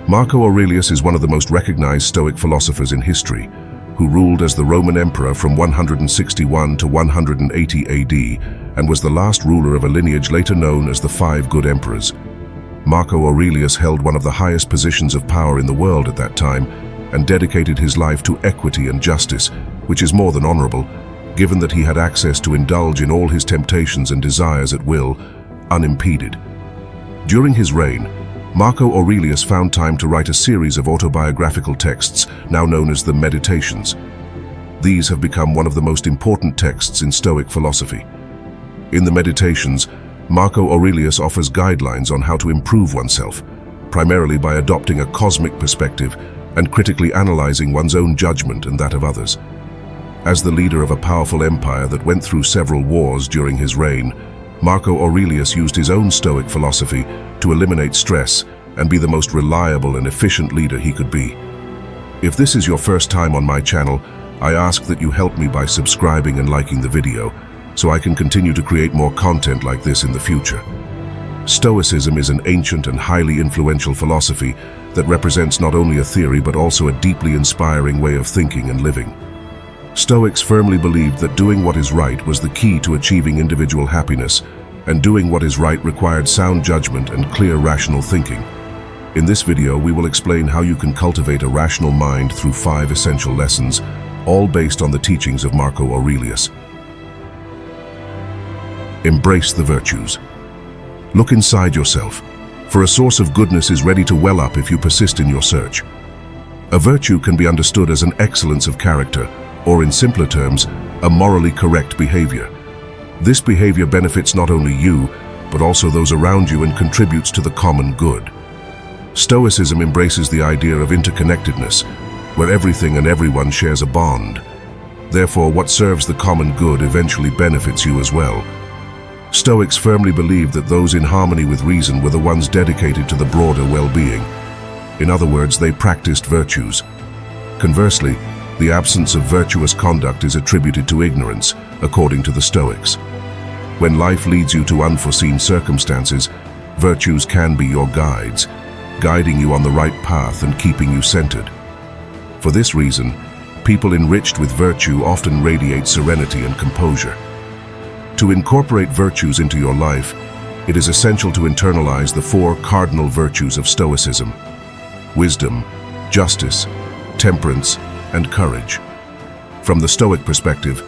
Marcus Aurelius is one of the most recognized Stoic philosophers in history, who ruled as the Roman emperor from 161 to 180 AD and was the last ruler of a lineage later known as the Five Good Emperors. Marcus Aurelius held one of the highest positions of power in the world at that time and dedicated his life to equity and justice, which is more than honorable, given that he had access to indulge in all his temptations and desires at will, unimpeded. During his reign, Marcus Aurelius found time to write a series of autobiographical texts, now known as the Meditations. These have become one of the most important texts in Stoic philosophy. In the Meditations, Marcus Aurelius offers guidelines on how to improve oneself, primarily by adopting a cosmic perspective and critically analyzing one's own judgment and that of others. As the leader of a powerful empire that went through several wars during his reign, Marcus Aurelius used his own Stoic philosophy to eliminate stress and be the most reliable and efficient leader he could be. If this is your first time on my channel, I ask that you help me by subscribing and liking the video, so I can continue to create more content like this in the future. Stoicism is an ancient and highly influential philosophy that represents not only a theory but also a deeply inspiring way of thinking and living. Stoics firmly believed that doing what is right was the key to achieving individual happiness, and doing what is right required sound judgment and clear rational thinking. In this video, we will explain how you can cultivate a rational mind through 5 essential lessons, all based on the teachings of Marcus Aurelius. Embrace the virtues. Look inside yourself, for a source of goodness is ready to well up if you persist in your search. A virtue can be understood as an excellence of character, or in simpler terms, a morally correct behavior. This behavior benefits not only you, but also those around you and contributes to the common good. Stoicism embraces the idea of interconnectedness, where everything and everyone shares a bond. Therefore, what serves the common good eventually benefits you as well. Stoics firmly believed that those in harmony with reason were the ones dedicated to the broader well-being. In other words, they practiced virtues. Conversely, the absence of virtuous conduct is attributed to ignorance, according to the Stoics. When life leads you to unforeseen circumstances, virtues can be your guides, guiding you on the right path and keeping you centered. For this reason, people enriched with virtue often radiate serenity and composure. To incorporate virtues into your life, it is essential to internalize the 4 cardinal virtues of Stoicism: wisdom, justice, temperance, and courage. From the Stoic perspective,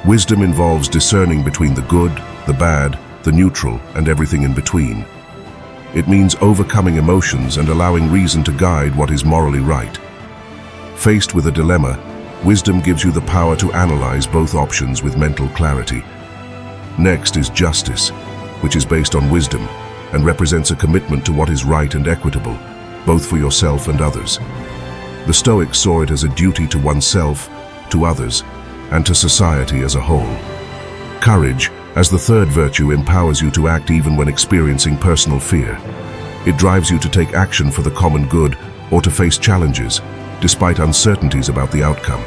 wisdom involves discerning between the good, the bad, the neutral, and everything in between. It means overcoming emotions and allowing reason to guide what is morally right. Faced with a dilemma, wisdom gives you the power to analyze both options with mental clarity. Next is justice, which is based on wisdom and represents a commitment to what is right and equitable, both for yourself and others. The Stoics saw it as a duty to oneself, to others, and to society as a whole. Courage, as the 3rd virtue, empowers you to act even when experiencing personal fear. It drives you to take action for the common good or to face challenges, despite uncertainties about the outcome.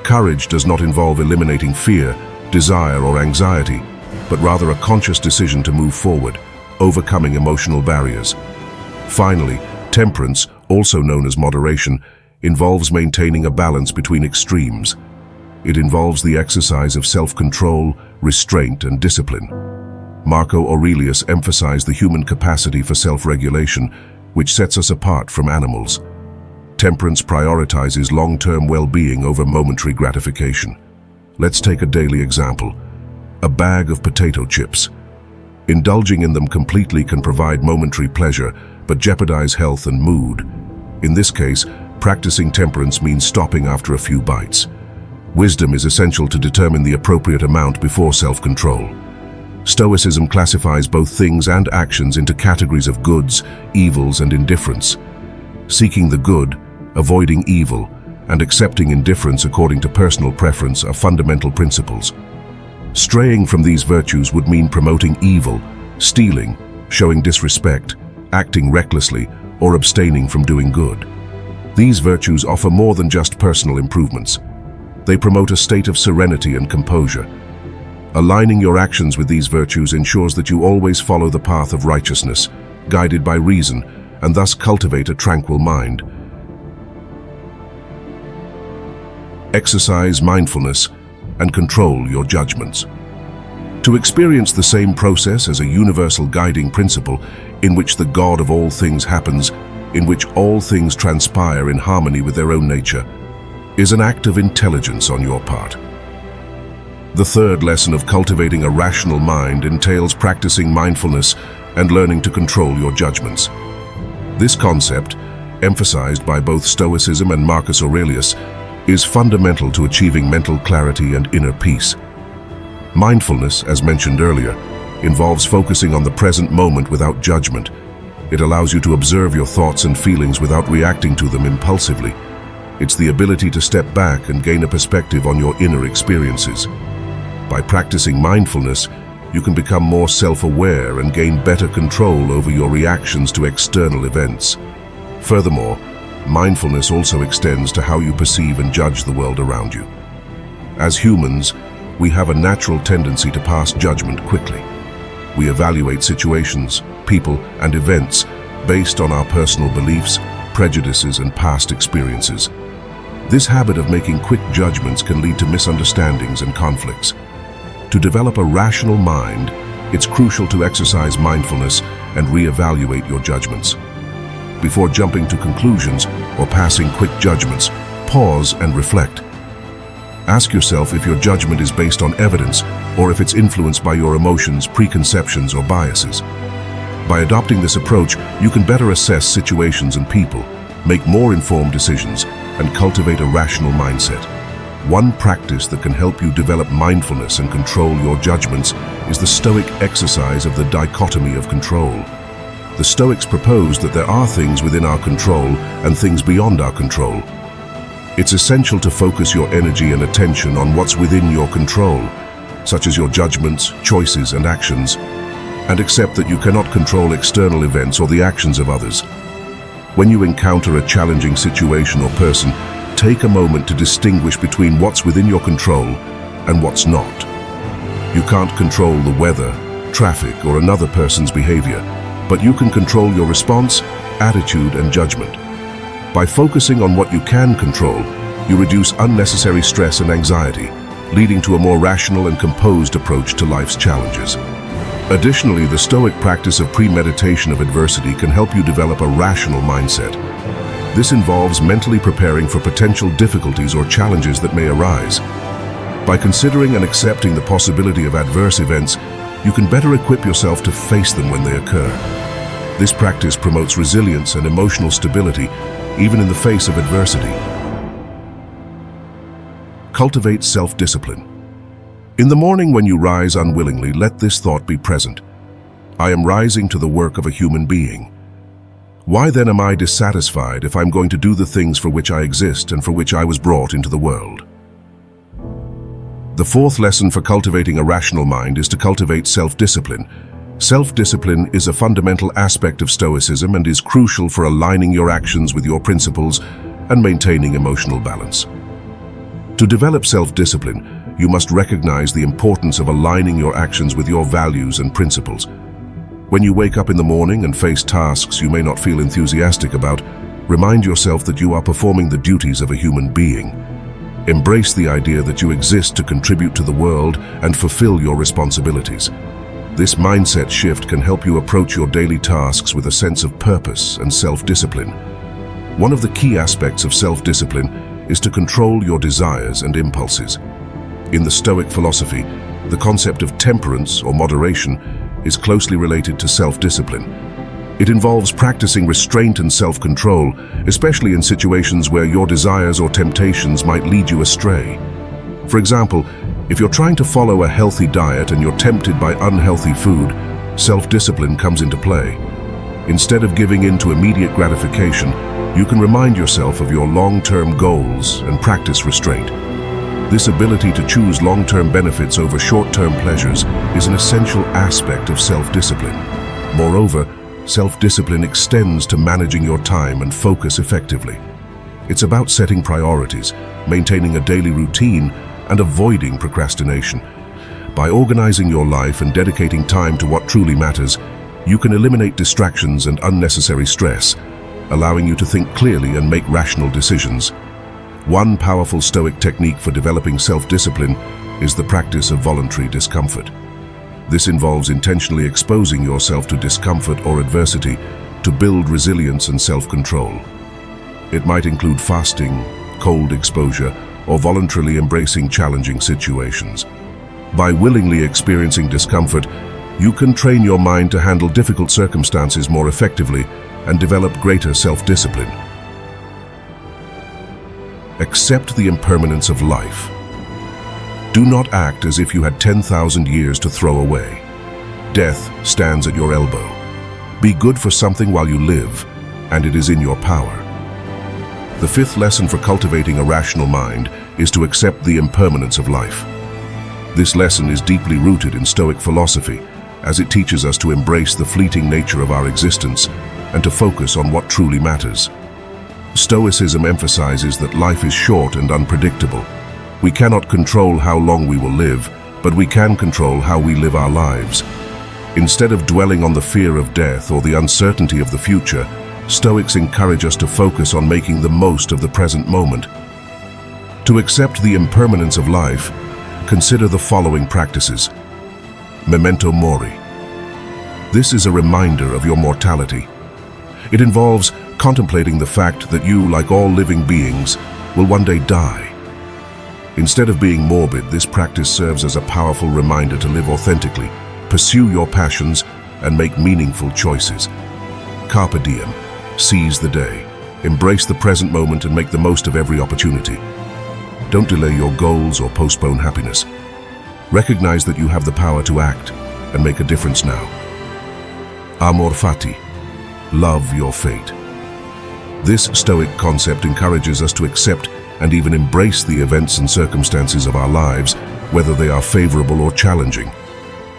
Courage does not involve eliminating fear, desire, or anxiety, but rather a conscious decision to move forward, overcoming emotional barriers. Finally, temperance, also known as moderation, involves maintaining a balance between extremes. It involves the exercise of self-control, restraint, and discipline. Marcus Aurelius emphasized the human capacity for self-regulation, which sets us apart from animals. Temperance prioritizes long-term well-being over momentary gratification. Let's take a daily example: a bag of potato chips. Indulging in them completely can provide momentary pleasure, but jeopardize health and mood. In this case, practicing temperance means stopping after a few bites. Wisdom is essential to determine the appropriate amount before self-control. Stoicism classifies both things and actions into categories of goods, evils, and indifference. Seeking the good, avoiding evil, and accepting indifference according to personal preference are fundamental principles. Straying from these virtues would mean promoting evil, stealing, showing disrespect, acting recklessly, or abstaining from doing good. These virtues offer more than just personal improvements. They promote a state of serenity and composure. Aligning your actions with these virtues ensures that you always follow the path of righteousness, guided by reason, and thus cultivate a tranquil mind. Exercise mindfulness and control your judgments. To experience the same process as a universal guiding principle in which the God of all things happens, in which all things transpire in harmony with their own nature, is an act of intelligence on your part. The third lesson of cultivating a rational mind entails practicing mindfulness and learning to control your judgments. This concept, emphasized by both Stoicism and Marcus Aurelius, is fundamental to achieving mental clarity and inner peace. Mindfulness, as mentioned earlier, involves focusing on the present moment without judgment. It allows you to observe your thoughts and feelings without reacting to them impulsively. It's the ability to step back and gain a perspective on your inner experiences. By practicing mindfulness, you can become more self-aware and gain better control over your reactions to external events. Furthermore, mindfulness also extends to how you perceive and judge the world around you. As humans, we have a natural tendency to pass judgment quickly. We evaluate situations, people, and events based on our personal beliefs, prejudices, and past experiences. This habit of making quick judgments can lead to misunderstandings and conflicts. To develop a rational mind, it's crucial to exercise mindfulness and reevaluate your judgments. Before jumping to conclusions or passing quick judgments, pause and reflect. Ask yourself if your judgment is based on evidence or if it's influenced by your emotions, preconceptions, or biases. By adopting this approach, you can better assess situations and people, make more informed decisions, and cultivate a rational mindset. One practice that can help you develop mindfulness and control your judgments is the Stoic exercise of the dichotomy of control. The Stoics propose that there are things within our control and things beyond our control. It's essential to focus your energy and attention on what's within your control, such as your judgments, choices, and actions, and accept that you cannot control external events or the actions of others. When you encounter a challenging situation or person, take a moment to distinguish between what's within your control and what's not. You can't control the weather, traffic, or another person's behavior, but you can control your response, attitude, and judgment. By focusing on what you can control, you reduce unnecessary stress and anxiety, leading to a more rational and composed approach to life's challenges. Additionally, the Stoic practice of premeditation of adversity can help you develop a rational mindset. This involves mentally preparing for potential difficulties or challenges that may arise. By considering and accepting the possibility of adverse events, you can better equip yourself to face them when they occur. This practice promotes resilience and emotional stability, even in the face of adversity. Cultivate self-discipline. In the morning when you rise unwillingly, let this thought be present. I am rising to the work of a human being. Why then am I dissatisfied if I'm going to do the things for which I exist and for which I was brought into the world? The fourth lesson for cultivating a rational mind is to cultivate self-discipline. Self-discipline is a fundamental aspect of Stoicism and is crucial for aligning your actions with your principles and maintaining emotional balance. To develop self-discipline, you must recognize the importance of aligning your actions with your values and principles. When you wake up in the morning and face tasks you may not feel enthusiastic about, remind yourself that you are performing the duties of a human being. Embrace the idea that you exist to contribute to the world and fulfill your responsibilities. This mindset shift can help you approach your daily tasks with a sense of purpose and self-discipline. One of the key aspects of self-discipline is to control your desires and impulses. In the Stoic philosophy, the concept of temperance or moderation is closely related to self-discipline. It involves practicing restraint and self-control, especially in situations where your desires or temptations might lead you astray. For example, if you're trying to follow a healthy diet and you're tempted by unhealthy food, self-discipline comes into play. Instead of giving in to immediate gratification, you can remind yourself of your long-term goals and practice restraint. This ability to choose long-term benefits over short-term pleasures is an essential aspect of self-discipline. Moreover, self-discipline extends to managing your time and focus effectively. It's about setting priorities, maintaining a daily routine, and avoiding procrastination. By organizing your life and dedicating time to what truly matters, You can eliminate distractions and unnecessary stress, allowing you to think clearly and make rational decisions. One powerful Stoic technique for developing self-discipline is the practice of voluntary discomfort. This involves intentionally exposing yourself to discomfort or adversity to build resilience and self-control. It might include fasting, cold exposure, or voluntarily embracing challenging situations. By willingly experiencing discomfort, you can train your mind to handle difficult circumstances more effectively and develop greater self-discipline. Accept the impermanence of life. Do not act as if you had 10,000 years to throw away. Death stands at your elbow. Be good for something while you live, and it is in your power. The fifth lesson for cultivating a rational mind is to accept the impermanence of life. This lesson is deeply rooted in Stoic philosophy, as it teaches us to embrace the fleeting nature of our existence and to focus on what truly matters. Stoicism emphasizes that life is short and unpredictable. We cannot control how long we will live, but we can control how we live our lives. Instead of dwelling on the fear of death or the uncertainty of the future, Stoics encourage us to focus on making the most of the present moment. To accept the impermanence of life, consider the following practices. Memento mori. This is a reminder of your mortality. It involves contemplating the fact that you, like all living beings, will one day die. Instead of being morbid, this practice serves as a powerful reminder to live authentically, pursue your passions, and make meaningful choices. Carpe diem. Seize the day. Embrace the present moment and make the most of every opportunity. Don't delay your goals or postpone happiness. Recognize that you have the power to act and make a difference now. Amor fati. Love your fate. This Stoic concept encourages us to accept and even embrace the events and circumstances of our lives, whether they are favorable or challenging.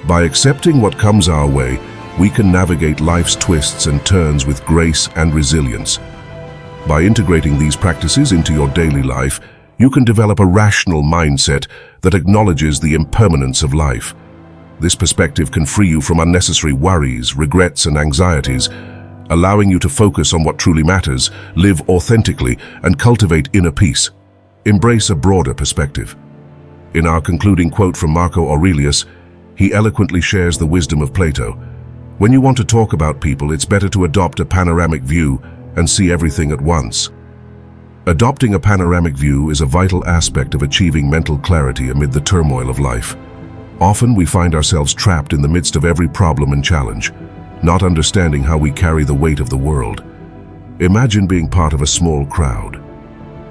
By accepting what comes our way, we can navigate life's twists and turns with grace and resilience. By integrating these practices into your daily life, you can develop a rational mindset that acknowledges the impermanence of life. This perspective can free you from unnecessary worries, regrets, and anxieties, allowing you to focus on what truly matters, live authentically, and cultivate inner peace. Embrace a broader perspective. In our concluding quote from Marcus Aurelius, he eloquently shares the wisdom of Plato. When you want to talk about people, it's better to adopt a panoramic view and see everything at once. Adopting a panoramic view is a vital aspect of achieving mental clarity amid the turmoil of life. Often we find ourselves trapped in the midst of every problem and challenge, not understanding how we carry the weight of the world. Imagine being part of a small crowd.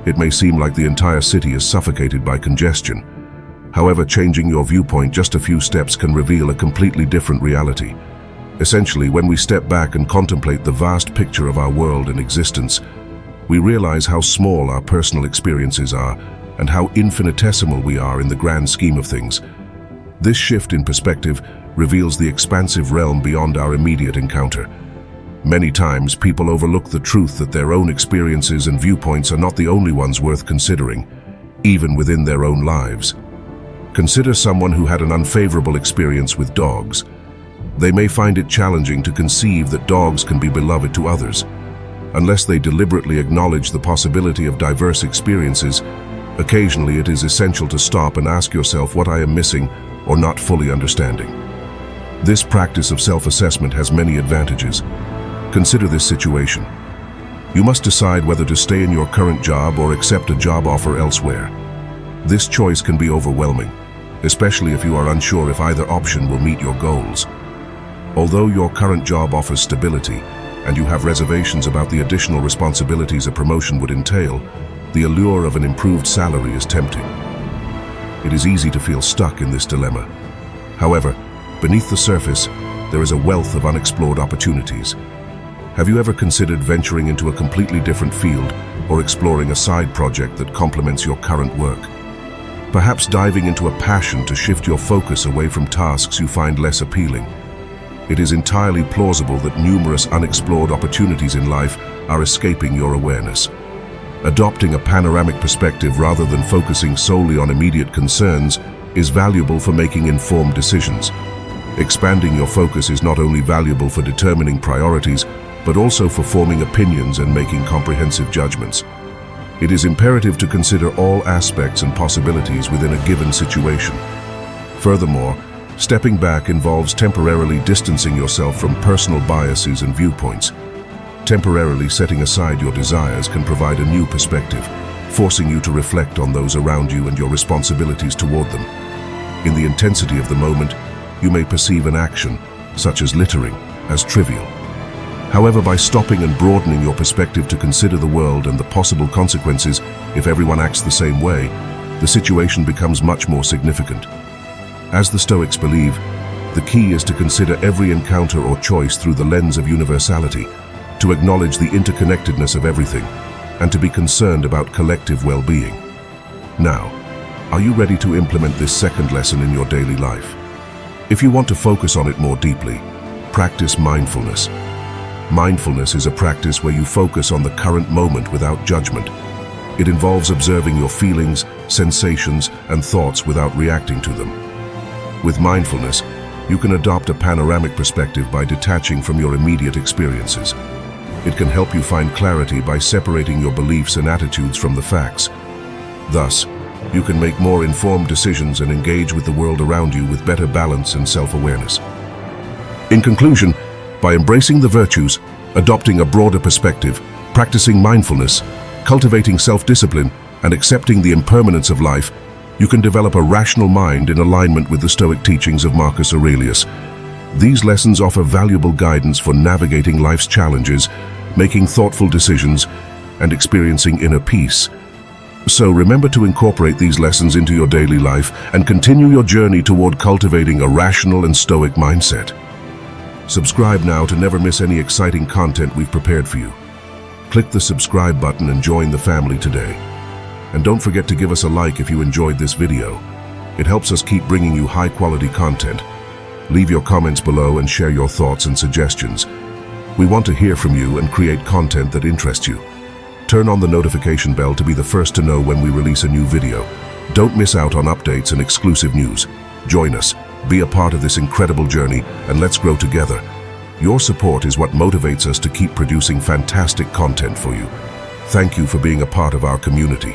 It may seem like the entire city is suffocated by congestion. However, changing your viewpoint just a few steps can reveal a completely different reality. Essentially, when we step back and contemplate the vast picture of our world and existence, we realize how small our personal experiences are and how infinitesimal we are in the grand scheme of things. This shift in perspective reveals the expansive realm beyond our immediate encounter. Many times, people overlook the truth that their own experiences and viewpoints are not the only ones worth considering, even within their own lives. Consider someone who had an unfavorable experience with dogs. They may find it challenging to conceive that dogs can be beloved to others. Unless they deliberately acknowledge the possibility of diverse experiences, occasionally it is essential to stop and ask yourself what I am missing or not fully understanding. This practice of self-assessment has many advantages. Consider this situation. You must decide whether to stay in your current job or accept a job offer elsewhere. This choice can be overwhelming, especially if you are unsure if either option will meet your goals. Although your current job offers stability, and you have reservations about the additional responsibilities a promotion would entail, the allure of an improved salary is tempting. It is easy to feel stuck in this dilemma. However, beneath the surface, there is a wealth of unexplored opportunities. Have you ever considered venturing into a completely different field or exploring a side project that complements your current work? Perhaps diving into a passion to shift your focus away from tasks you find less appealing. It is entirely plausible that numerous unexplored opportunities in life are escaping your awareness. Adopting a panoramic perspective rather than focusing solely on immediate concerns is valuable for making informed decisions. Expanding your focus is not only valuable for determining priorities, but also for forming opinions and making comprehensive judgments. It is imperative to consider all aspects and possibilities within a given situation. Furthermore, stepping back involves temporarily distancing yourself from personal biases and viewpoints. Temporarily setting aside your desires can provide a new perspective, forcing you to reflect on those around you and your responsibilities toward them. In the intensity of the moment, you may perceive an action, such as littering, as trivial. However, by stopping and broadening your perspective to consider the world and the possible consequences if everyone acts the same way, the situation becomes much more significant. As the Stoics believe, the key is to consider every encounter or choice through the lens of universality, to acknowledge the interconnectedness of everything, and to be concerned about collective well-being. Now, are you ready to implement this second lesson in your daily life? If you want to focus on it more deeply, practice mindfulness. Mindfulness is a practice where you focus on the current moment without judgment. It involves observing your feelings, sensations, and thoughts without reacting to them. With mindfulness, you can adopt a panoramic perspective by detaching from your immediate experiences. It can help you find clarity by separating your beliefs and attitudes from the facts. Thus, you can make more informed decisions and engage with the world around you with better balance and self-awareness. In conclusion, by embracing the virtues, adopting a broader perspective, practicing mindfulness, cultivating self-discipline, and accepting the impermanence of life, you can develop a rational mind in alignment with the Stoic teachings of Marcus Aurelius. These lessons offer valuable guidance for navigating life's challenges, making thoughtful decisions, and experiencing inner peace. So remember to incorporate these lessons into your daily life and continue your journey toward cultivating a rational and stoic mindset. Subscribe now to never miss any exciting content we've prepared for you. Click the subscribe button and join the family today. And don't forget to give us a like if you enjoyed this video. It helps us keep bringing you high-quality content. Leave your comments below and share your thoughts and suggestions. We want to hear from you and create content that interests you. Turn on the notification bell to be the first to know when we release a new video. Don't miss out on updates and exclusive news. Join us, be a part of this incredible journey, and let's grow together. Your support is what motivates us to keep producing fantastic content for you. Thank you for being a part of our community.